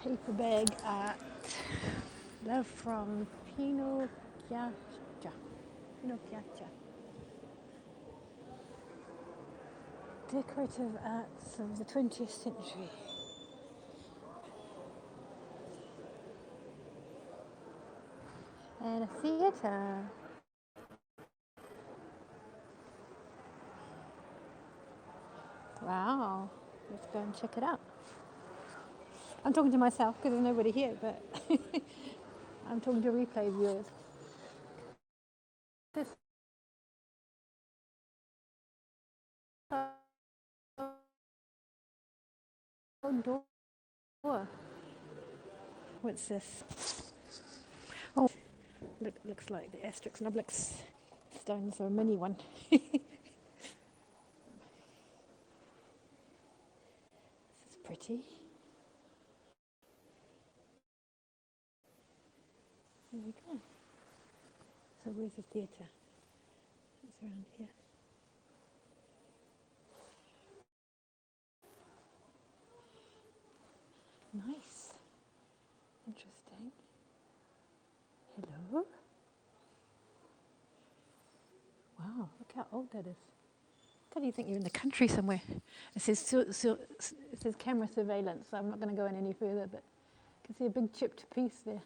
Paper bag art. Love from Pinocchio. Pinocchio. Decorative arts of the 20th century. And a theatre. Wow, let's go and check it out. I'm talking to myself because there's nobody here, but I'm talking to replay viewers. This door. What's this? Oh, looks like the Asterix and Obelix stones are a mini one. This is pretty. There we go. So where's the theatre? It's around here. Nice. Interesting. Hello. Wow, look how old that is. God, you think you're in the country somewhere. It says camera surveillance, so I'm not going to go in any further, but you can see a big chipped piece there.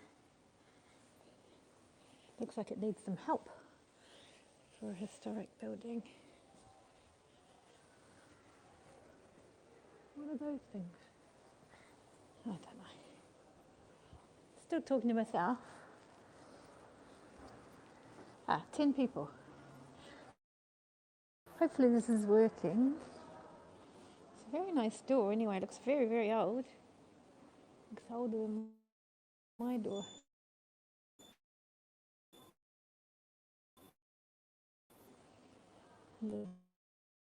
Looks like it needs some help for a historic building. What are those things? I don't know. Still talking to myself. 10 people. Hopefully this is working. It's a very nice door anyway. It looks very, very old. Looks older than my door. The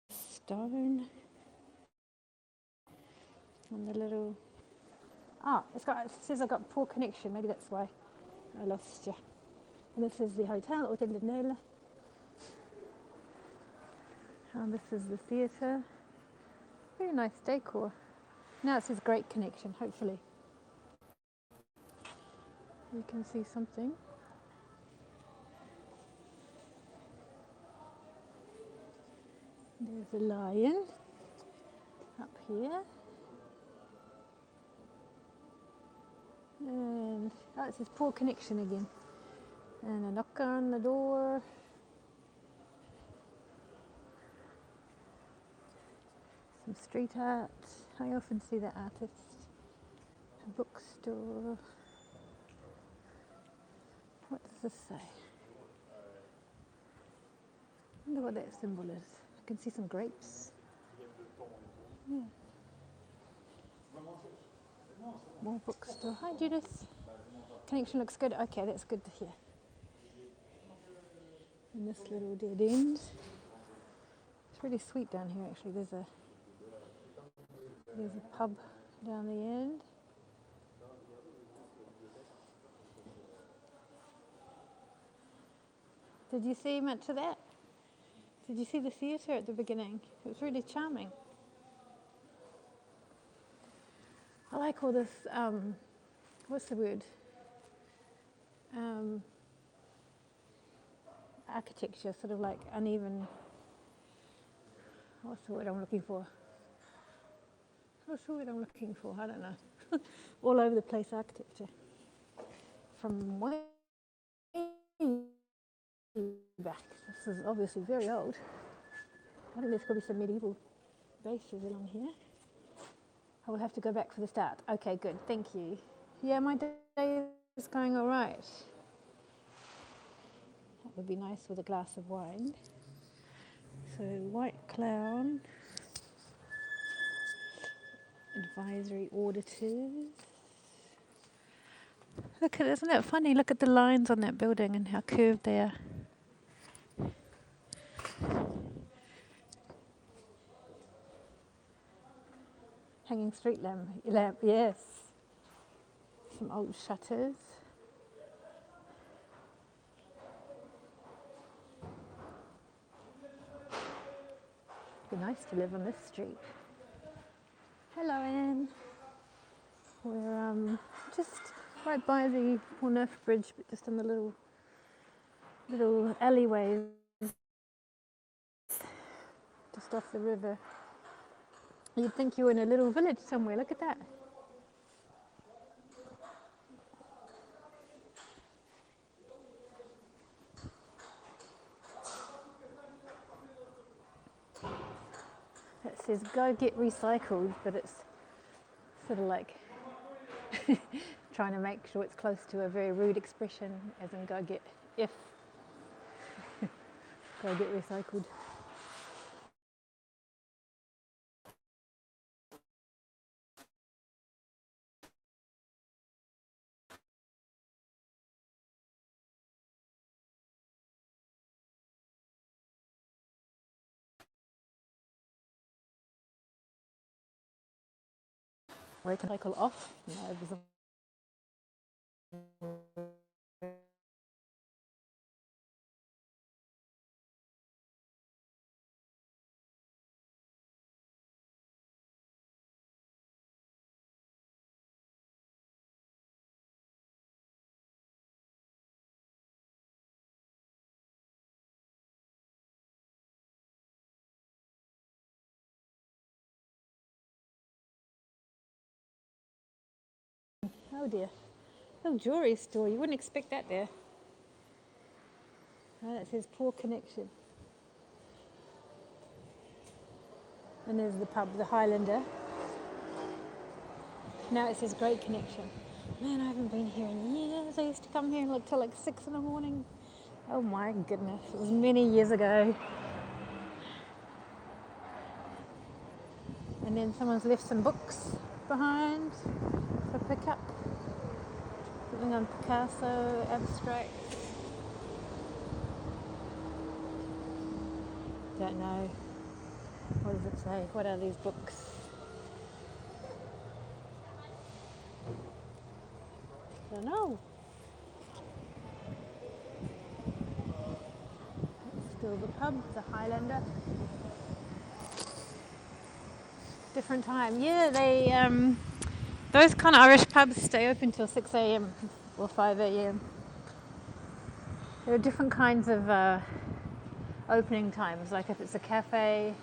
stone and the little... it says I've got poor connection. Maybe that's why I lost you. And this is the hotel, Hotel de Nel. And this is the theatre. Very nice decor. Now it says great connection, hopefully. You can see something. There's a lion up here. And it says poor connection again. And a knock on the door. Some street art. I often see the artist. A bookstore. What does this say? I wonder what that symbol is. I can see some grapes. Yeah. More bookstore. Hi Judith. Connection looks good. Okay, that's good to hear. And this little dead end. It's really sweet down here actually. There's a pub down the end. Did you see much of that? Did you see the theatre at the beginning? It was really charming. I like all this, what's the word? Architecture, sort of like uneven, what's the word I'm looking for? What's the word I'm looking for? I don't know. All over the place architecture. From way back. This is obviously very old. I think there's probably some medieval bases along here. I will have to go back for the start. Okay, good, thank you. Yeah, my day is going all right. That would be nice with a glass of wine. So, White Clown, advisory auditors. Look at, isn't it funny? Look at the lines on that building and how curved they are. Hanging street lamp, yes. Some old shutters. It'd be nice to live on this street. Hello, Anne. We're just right by the Pont Neuf bridge, but just in the little alleyways just off the river. You'd think you were in a little village somewhere. Look at that. It says go get recycled, but it's sort of like trying to make sure it's close to a very rude expression, as in go get go get recycled. Where can I cycle off? No, there's oh dear. Little jewellery store. You wouldn't expect that there. Oh, it says poor connection. And there's the pub, the Highlander. Now it says great connection. Man, I haven't been here in years. I used to come here till like 6 in the morning. Oh my goodness, it was many years ago. And then someone's left some books behind for pickup. Something on Picasso, abstracts. Don't know. What does it say? What are these books? Don't know. Still the pub, the Highlander. Different time. Yeah, they those kind of Irish pubs stay open till 6 a.m. or 5 a.m. There are different kinds of opening times. Like if it's a cafe,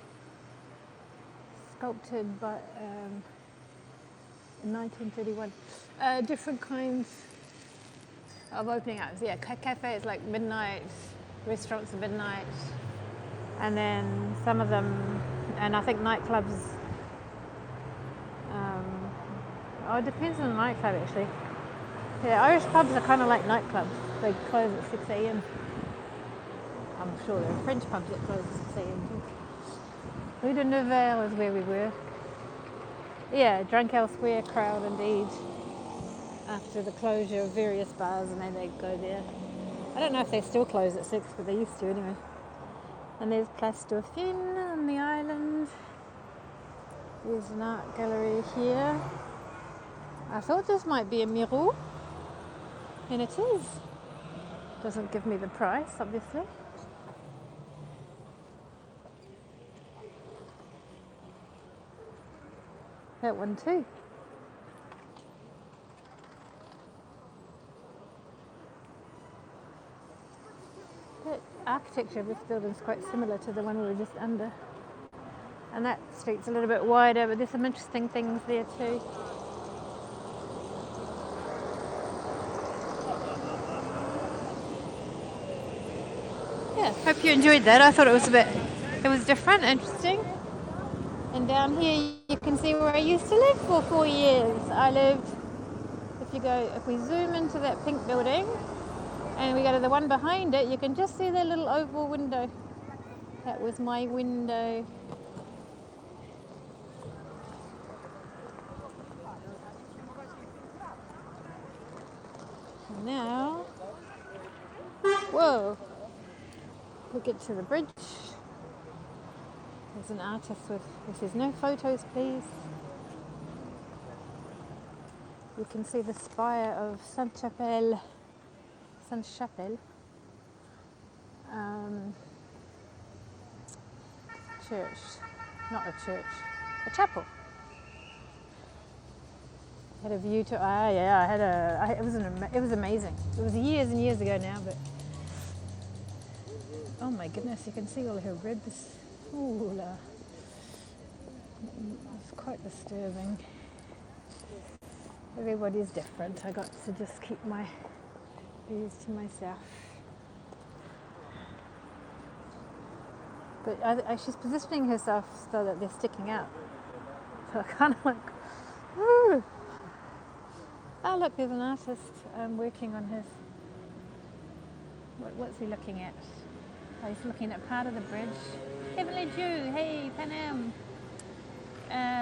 sculpted by in 1931, different kinds of opening hours. Yeah, cafe is like midnight. Restaurants are midnight, and then some of them, and I think nightclubs. Oh, it depends on the nightclub actually. Yeah, Irish pubs are kind of like nightclubs. They close at 6 a.m. I'm sure there are French pubs that close at 6 a.m. too. Rue de Nevers is where we were. Yeah, drunk elsewhere crowd indeed. After the closure of various bars, and then they'd go there. I don't know if they still close at 6, but they used to anyway. And there's Place Dauphine on the island. There's an art gallery here. I thought this might be a Miro, and it is. Doesn't give me the price, obviously. That one too. The architecture of this building is quite similar to the one we were just under. And that street's a little bit wider, but there's some interesting things there too. Yeah, hope you enjoyed that. I thought it was different, interesting. And down here you can see where I used to live for 4 years. I lived, if we zoom into that pink building and we go to the one behind it, you can just see the little oval window. That was my window. Now, whoa, we get to the bridge. There's an artist with, it says no photos please. You can see the spire of Sainte-Chapelle. Church, not a church, a chapel. Had a view to, yeah, it was amazing. It was years and years ago now, but oh my goodness, you can see all her ribs. Ooh, it's quite disturbing. Everybody's different. I got to just keep my views to myself. But she's positioning herself so that they're sticking out. So I kind of like, woo. Oh look, there's an artist working on his, what's he looking at? Oh, he's looking at part of the bridge. Heavenly Jew, hey Panam.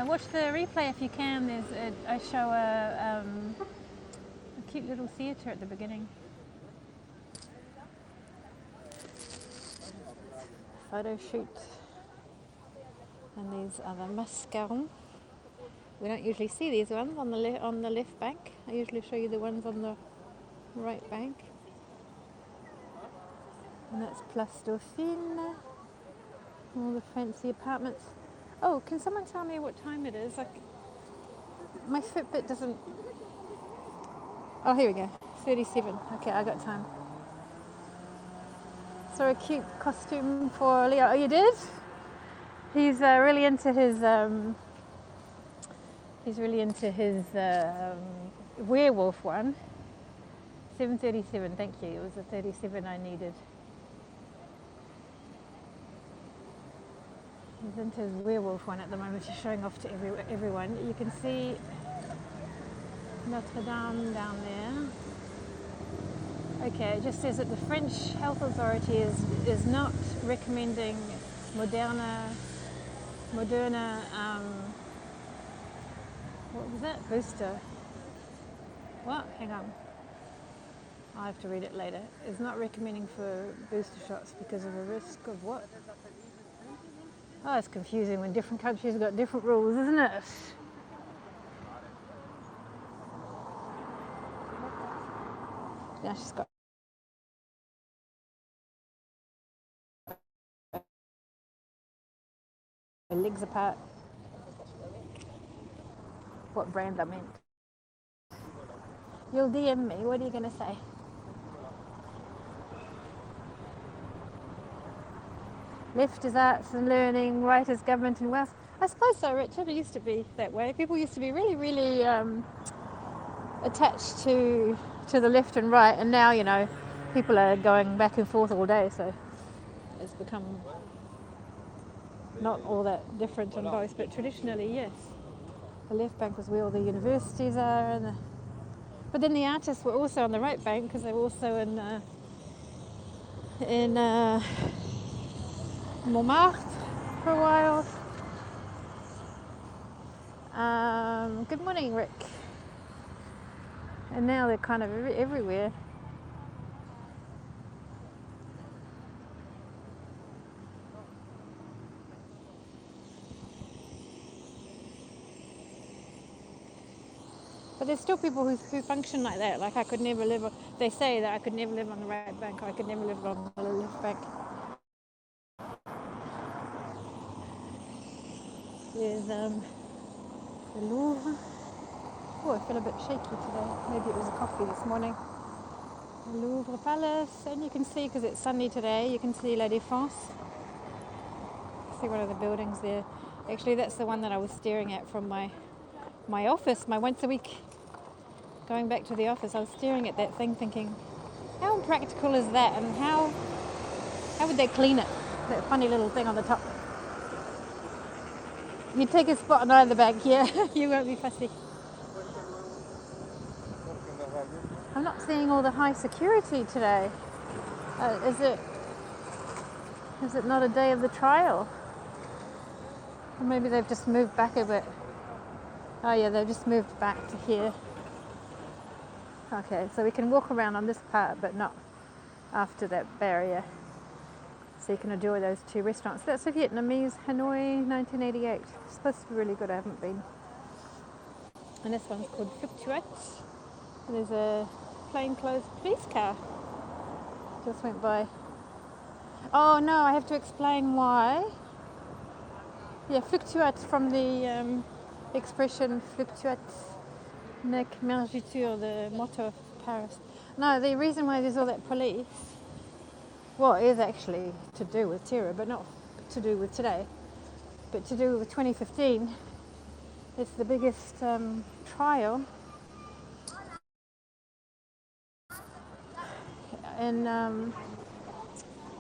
Watch the replay if you can. I show a cute little theatre at the beginning. Photo shoot. And these are the mascarons. We don't usually see these ones on the left bank. I usually show you the ones on the right bank. And that's Place Dauphine. All the fancy apartments. Oh, can someone tell me what time it is? Like, my Fitbit doesn't. Oh, here we go. 37. Okay, I got time. So a cute costume for Leo. Oh, you did? He's really into his. He's really into his werewolf one. 7:37. Thank you. It was a 37 I needed. He's into his werewolf one at the moment. He's showing off to everyone. You can see Notre Dame down there. Okay, it just says that the French health authority is not recommending Moderna. What was that? Booster. What? Hang on. I'll have to read it later. Is not recommending for booster shots because of the risk of what? Oh, it's confusing when different countries have got different rules, isn't it? Now she's got her legs apart. What brand I meant. You'll DM me. What are you going to say? Left is arts and learning, right is government and wealth. I suppose so, Richard. It used to be that way. People used to be really, really attached to the left and right, and now, you know, people are going back and forth all day, so it's become not all that different on both. But traditionally, yes, the left bank was where all the universities are, but then the artists were also on the right bank because they were also in Montmartre for a while. Good morning, Rick. And now they're kind of everywhere. But there's still people who function like that. Like I could never live. They say that I could never live on the right bank. Or I could never live on the left bank. There's the Louvre. Oh, I feel a bit shaky today. Maybe it was a coffee this morning. The Louvre Palace, and you can see, because it's sunny today, you can see La Défense. See one of the buildings there. Actually, that's the one that I was staring at from my office, my once a week. Going back to the office, I was staring at that thing thinking, how impractical is that, and how would they clean it? That funny little thing on the top. You take a spot on either bank, yeah, you won't be fussy. I'm not seeing all the high security today. Is it not a day of the trial? Or maybe they've just moved back a bit. Oh yeah, they've just moved back to here. Okay, so we can walk around on this part, but not after that barrier. So you can enjoy those two restaurants. That's a Vietnamese, Hanoi, 1988. It's supposed to be really good, I haven't been. And this one's called Fluctuate. And there's a plainclothes police car. Just went by. Oh no, I have to explain why. Yeah, fluctuate from the expression fluctuate, Nec mergitur, the motto of Paris. No, the reason why there's all that police, well, it is actually to do with terror, but not to do with today, but to do with 2015. It's the biggest trial in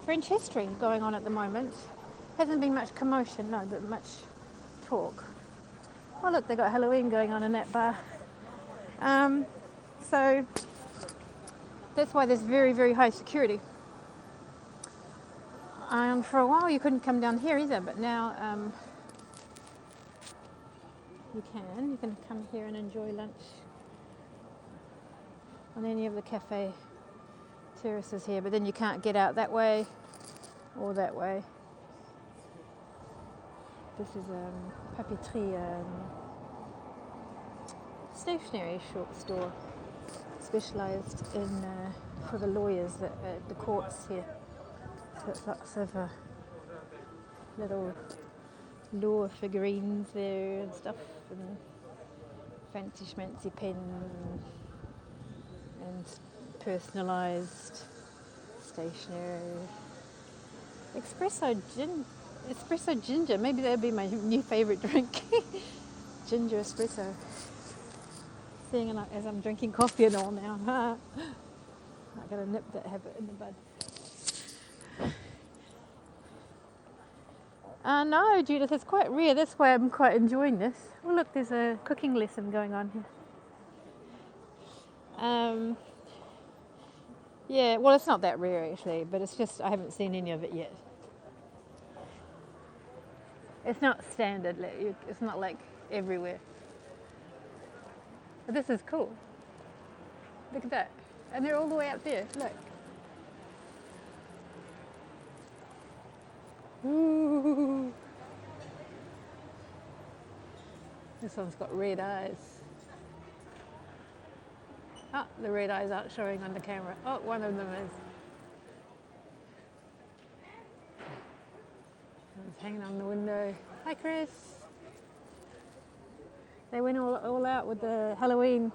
French history going on at the moment. Hasn't been much commotion, no, but much talk. Oh look, they got Halloween going on in that bar. So that's why there's very, very high security. And for a while you couldn't come down here either, but now you can. You can come here and enjoy lunch on any of the cafe terraces here, but then you can't get out that way or that way. This is papeterie, stationery short store, specialised in for the lawyers at the courts here. So it's lots of little law figurines there and stuff, and fancy schmancy pens and personalised stationery. Espresso ginger, maybe that would be my new favourite drink. Ginger espresso. Seeing like as I'm drinking coffee and all now. I'm going to nip that habit in the bud. No, Judith, it's quite rare. That's why I'm quite enjoying this. Oh, look, there's a cooking lesson going on here. Yeah, well, it's not that rare actually, but it's just I haven't seen any of it yet. It's not standard. It's not like everywhere. But this is cool. Look at that. And they're all the way up there. Look. Ooh. This one's got red eyes. Oh, the red eyes aren't showing on the camera. Oh, one of them is. It's hanging on the window. Hi, Chris. They went all out with the Halloween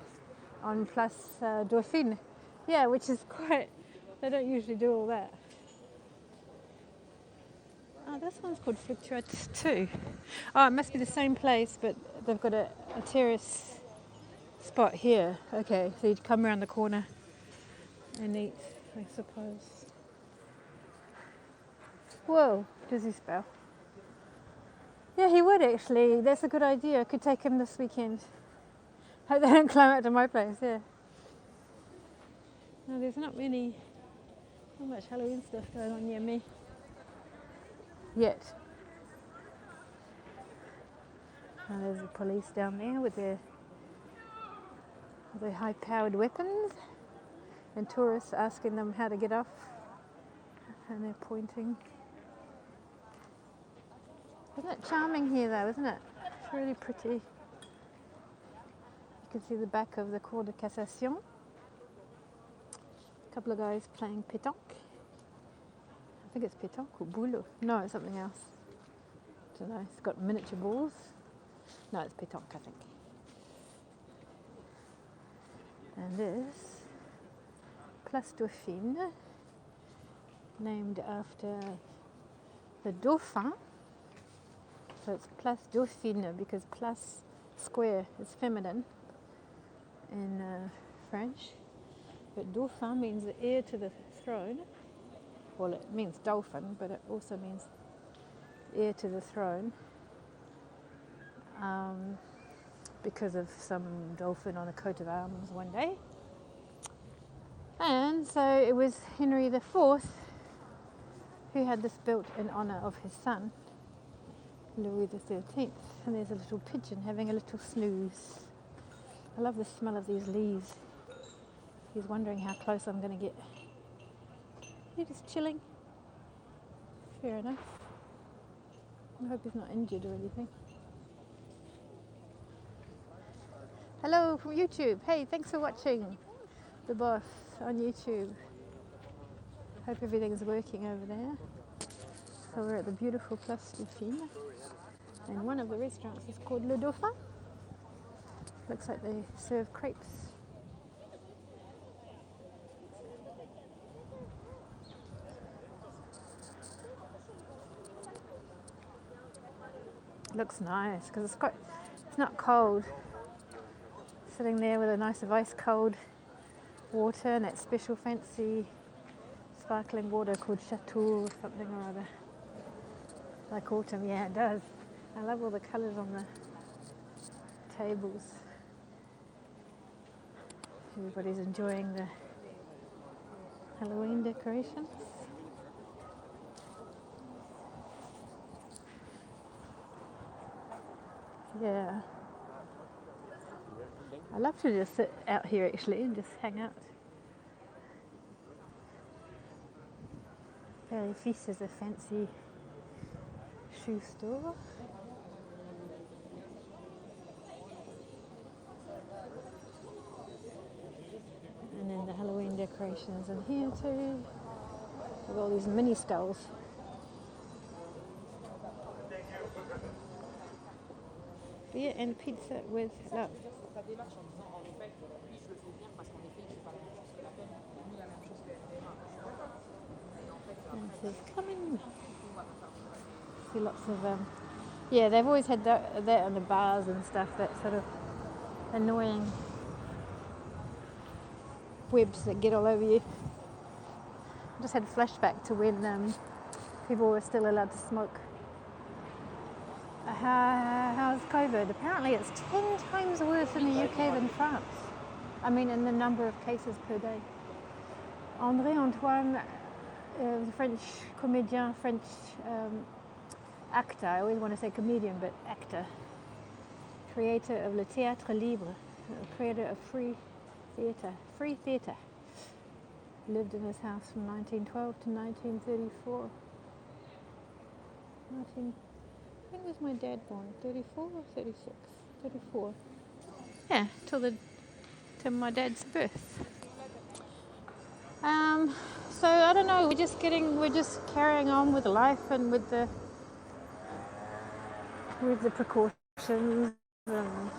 on Place Dauphine. Yeah, which is quite, they don't usually do all that. Oh, this one's called Fluctuate too. Oh, it must be the same place, but they've got a terrace spot here. Okay, so you'd come around the corner and eat, I suppose. Whoa, does he spell? Yeah, he would actually. That's a good idea. I could take him this weekend. Hope they don't climb out to my place, yeah. No, there's not much Halloween stuff going on near me. Yet. And there's the police down there with their high-powered weapons, and tourists asking them how to get off, and they're pointing. Isn't it charming here though, isn't it? It's really pretty. You can see the back of the Cour de Cassation. A couple of guys playing pétanque. I think it's pétanque or boule. No, it's something else. I don't know. It's got miniature balls. No, it's pétanque, I think. And this Place Dauphine, named after the Dauphin. So it's Place Dauphine because Place square is feminine in French, but Dauphin means the heir to the throne. Well, it means dolphin, but it also means heir to the throne, because of some dolphin on a coat of arms one day. And so it was Henry IV who had this built in honour of his son, Louis XIII. And there's a little pigeon having a little snooze. I love the smell of these leaves. He's wondering how close I'm going to get. He's just chilling. Fair enough. I hope he's not injured or anything. Hello from YouTube. Hey, thanks for watching The Boss on YouTube. Hope everything's working over there. So we're at the beautiful Place Dauphine, and one of the restaurants is called Le Dauphin. Looks like they serve crepes. Looks nice because it's not cold. Sitting there with a nice of ice cold water and that special fancy sparkling water called Chateau or something or other. Like autumn, yeah, it does. I love all the colours on the tables. Everybody's enjoying the Halloween decorations. Yeah. I love to just sit out here actually and just hang out. Very Fils is a fancy shoe store. And then the Halloween decorations in here too. With all these mini skulls. Beer and pizza with love. And it says coming. See lots of yeah, they've always had that in the bars and stuff, that sort of annoying webs that get all over you. I just had a flashback to when people were still allowed to smoke. How's COVID? Apparently it's 10 times worse in the UK than France. I mean, in the number of cases per day. André Antoine was a French comédien, French actor. I always want to say comedian, but actor. Creator of Le Théâtre Libre, creator of free theatre. Lived in his house from 1912 to 1934. When was my dad born? 34 or 36? 34. Yeah, till my dad's birth. So I don't know. We're just carrying on with life and with the precautions and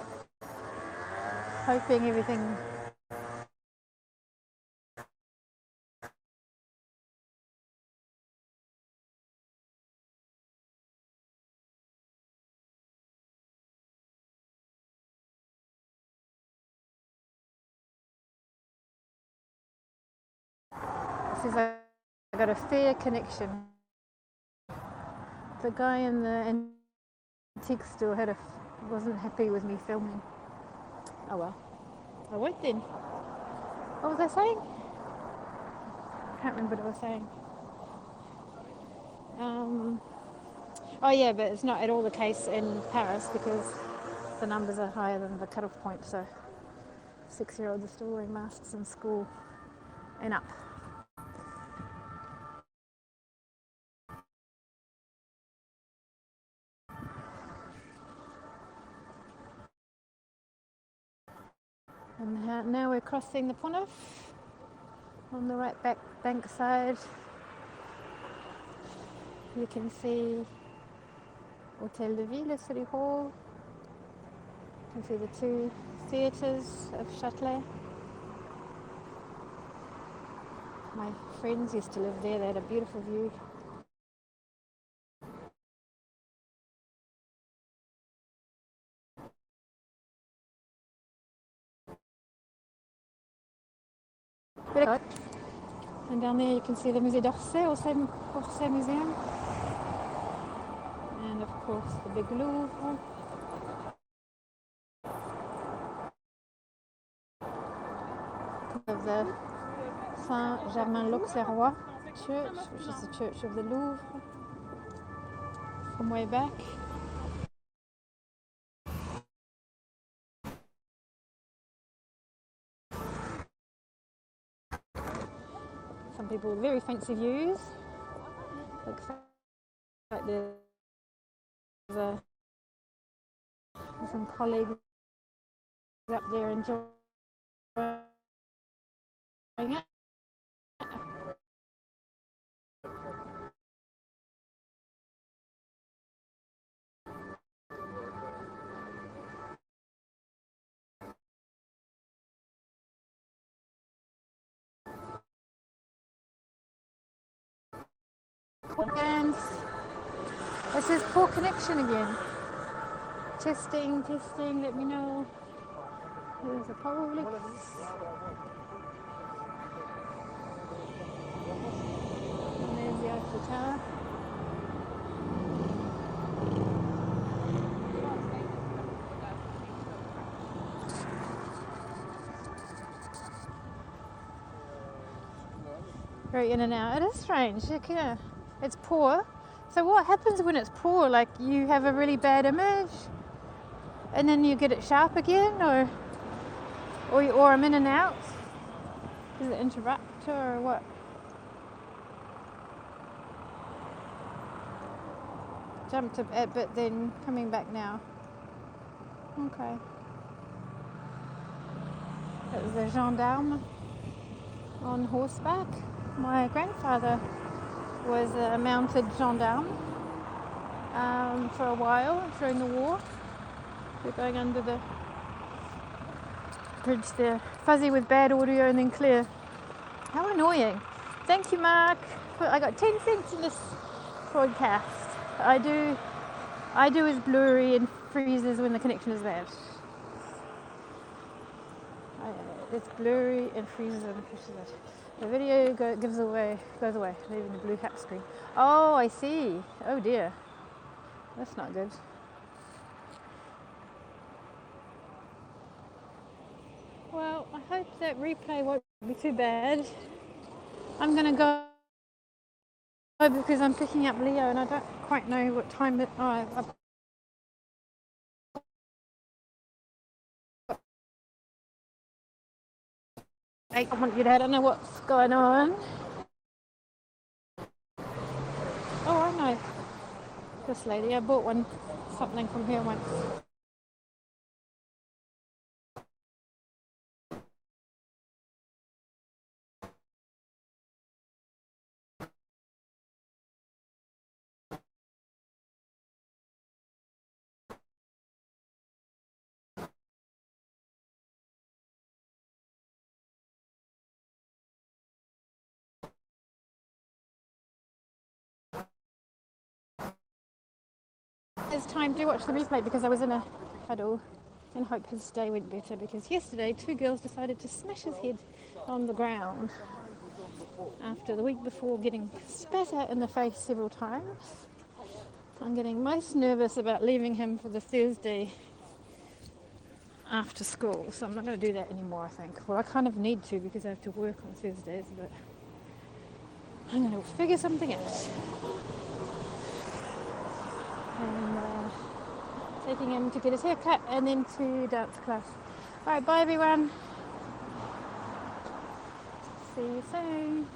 hoping everything. Says I got a fair connection. The guy in the antique store wasn't happy with me filming. Oh well. I won't then. What was I saying? I can't remember what I was saying. Oh yeah, but it's not at all the case in Paris because the numbers are higher than the cutoff point, so 6-year-olds are still wearing masks in school and up. And now we're crossing the Pont Neuf on the right bank side. You can see Hotel de Ville, City Hall. You can see the two theatres of Châtelet. My friends used to live there. They had a beautiful view. And down there you can see the Musée d'Orsay, Orsay Museum. And of course the big Louvre. Of the Saint-Germain-l'Auxerrois church, which is the church of the Louvre from way back. Some people with very fancy views. Looks like there's some colleagues up there enjoying it. And it says poor connection again. Testing, let me know. There's a Publix. And there's the Eiffel Tower. Very in and out. It is strange. Yeah. It's poor. So what happens when it's poor? Like you have a really bad image and then you get it sharp again, or I'm in and out? Does it interrupt or what? Jumped a bit, but then coming back now. Okay. That was a gendarme on horseback. My grandfather was a mounted gendarme for a while during the war. We're going under the bridge there. Fuzzy with bad audio and then clear. How annoying. Thank you, Mark. I got 10 cents in this broadcast. I do is blurry and freezes when the connection is bad. It's blurry and freezes when the connection is bad. The video goes away, leaving the blue cap screen. Oh, I see. Oh dear. That's not good. Well, I hope that replay won't be too bad. I'm going to go because I'm picking up Leo and I don't quite know what time it... Oh, I want you to... I don't know what's going on. Oh, I know. This lady, I bought something from here once. It's time to watch the replay because I was in a huddle and hope his day went better because yesterday 2 girls decided to smash his head on the ground after the week before getting spat at in the face several times. I'm getting most nervous about leaving him for the Thursday after school, so I'm not going to do that anymore, I think. Well, I kind of need to because I have to work on Thursdays, but I'm going to figure something out. And taking him to get his hair cut and then to dance class. Alright, bye everyone. See you soon.